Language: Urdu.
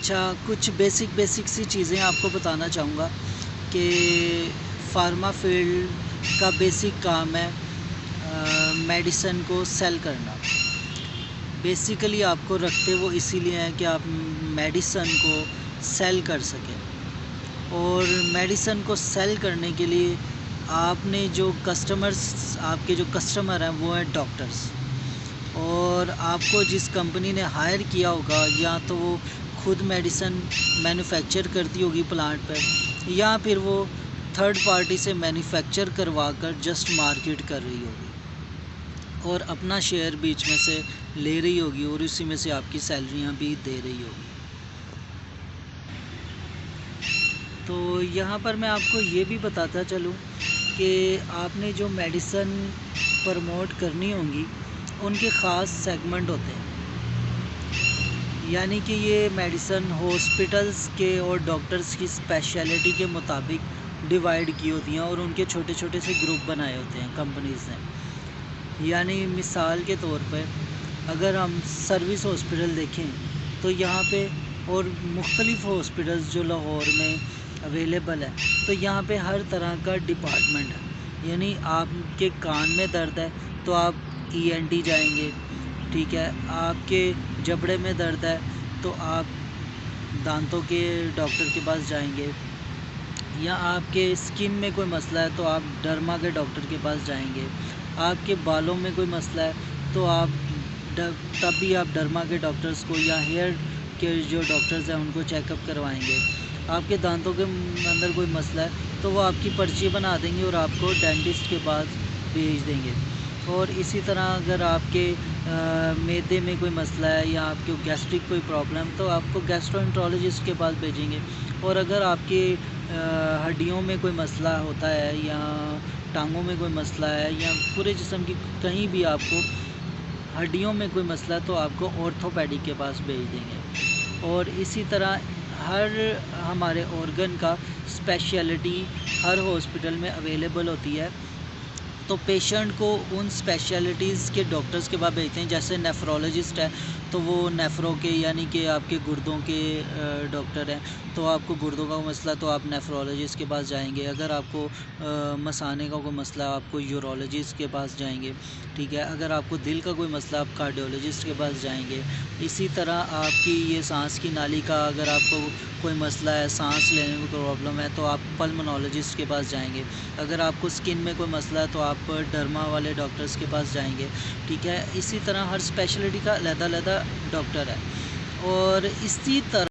اچھا، کچھ بیسک سی چیزیں آپ کو بتانا چاہوں گا کہ فارما فیلڈ کا بیسک کام ہے میڈیسن کو سیل کرنا۔ بیسیکلی آپ کو رکھتے وہ اسی لیے ہیں کہ آپ میڈیسن کو سیل کر سکیں، اور میڈیسن کو سیل کرنے کے لیے آپ نے جو آپ کے جو کسٹمر ہیں وہ ہیں ڈاکٹرز، اور آپ کو جس کمپنی نے ہائر کیا ہوگا یا تو وہ خود میڈیسن مینوفیکچر کرتی ہوگی پلانٹ پر، یا پھر وہ تھرڈ پارٹی سے مینوفیکچر کروا کر جسٹ مارکیٹ کر رہی ہوگی اور اپنا شیئر بیچ میں سے لے رہی ہوگی، اور اسی میں سے آپ کی سیلریاں بھی دے رہی ہوگی۔ تو یہاں پر میں آپ کو یہ بھی بتاتا چلوں کہ آپ نے جو میڈیسن پروموٹ کرنی ہوں گی ان کے خاص سیگمنٹ ہوتے ہیں، یعنی کہ یہ میڈیسن ہاسپٹلس کے اور ڈاکٹرز کی اسپیشلٹی کے مطابق ڈیوائیڈ کی ہوتی ہیں، اور ان کے چھوٹے چھوٹے سے گروپ بنائے ہوتے ہیں کمپنیز نے۔ یعنی مثال کے طور پر اگر ہم سروس ہاسپٹل دیکھیں تو یہاں پہ، اور مختلف ہاسپٹلز جو لاہور میں اویلیبل ہے، تو یہاں پہ ہر طرح کا ڈپارٹمنٹ ہے۔ یعنی آپ کے کان میں درد ہے تو آپ ENT جائیں گے، ٹھیک ہے، آپ کے جبڑے میں درد ہے تو آپ دانتوں کے ڈاکٹر کے پاس جائیں گے، یا آپ کے اسکن میں کوئی مسئلہ ہے تو آپ ڈرما کے ڈاکٹر کے پاس جائیں گے، آپ کے بالوں میں کوئی مسئلہ ہے تو آپ تب بھی آپ ڈرما کے ڈاکٹرز کو یا ہیئر کے جو ڈاکٹرز ہیں ان کو چیک اپ کروائیں گے۔ آپ کے دانتوں کے اندر کوئی مسئلہ ہے تو وہ آپ کی پرچی بنا دیں گے اور آپ کو ڈینٹسٹ کے پاس بھیج دیں گے۔ اور اسی طرح اگر آپ کے معدے میں کوئی مسئلہ ہے یا آپ کو گیسٹرک کوئی پرابلم تو آپ کو گیسٹرو کے پاس بھیجیں گے۔ اور اگر آپ کے ہڈیوں میں کوئی مسئلہ ہوتا ہے یا ٹانگوں میں کوئی مسئلہ ہے یا پورے جسم کی کہیں بھی آپ کو ہڈیوں میں کوئی مسئلہ ہے تو آپ کو آرتھوپیڈک کے پاس بھیج دیں گے۔ اور اسی طرح ہر ہمارے آرگن کا اسپیشلٹی ہر ہاسپٹل میں اویلیبل ہوتی ہے، تو پیشنٹ کو ان اسپیشلٹیز کے ڈاکٹرز کے پاس بھیجتے ہیں۔ جیسے نیفرولوجسٹ ہے تو وہ نیفرو کے یعنی کہ آپ کے گردوں کے ڈاکٹر ہیں، تو آپ کو گردوں کا مسئلہ تو آپ نیفرولوجسٹ کے پاس جائیں گے۔ اگر آپ کو مثانے کا کوئی مسئلہ آپ کو یورولوجسٹ کے پاس جائیں گے، ٹھیک ہے۔ اگر آپ کو دل کا کوئی مسئلہ آپ کارڈیولوجسٹ کے پاس جائیں گے۔ اسی طرح آپ کی یہ سانس کی نالی کا اگر آپ کو کوئی مسئلہ ہے، سانس لینے میں پرابلم ہے تو آپ پلمونالوجسٹ کے پاس جائیں گے۔ اگر آپ کو اسکن میں کوئی مسئلہ ہے تو آپ ڈرما والے ڈاکٹرز کے پاس جائیں گے، ٹھیک ہے۔ اسی طرح ہر اسپیشلٹی کا علیحدہ ڈاکٹر ہے، اور اسی طرح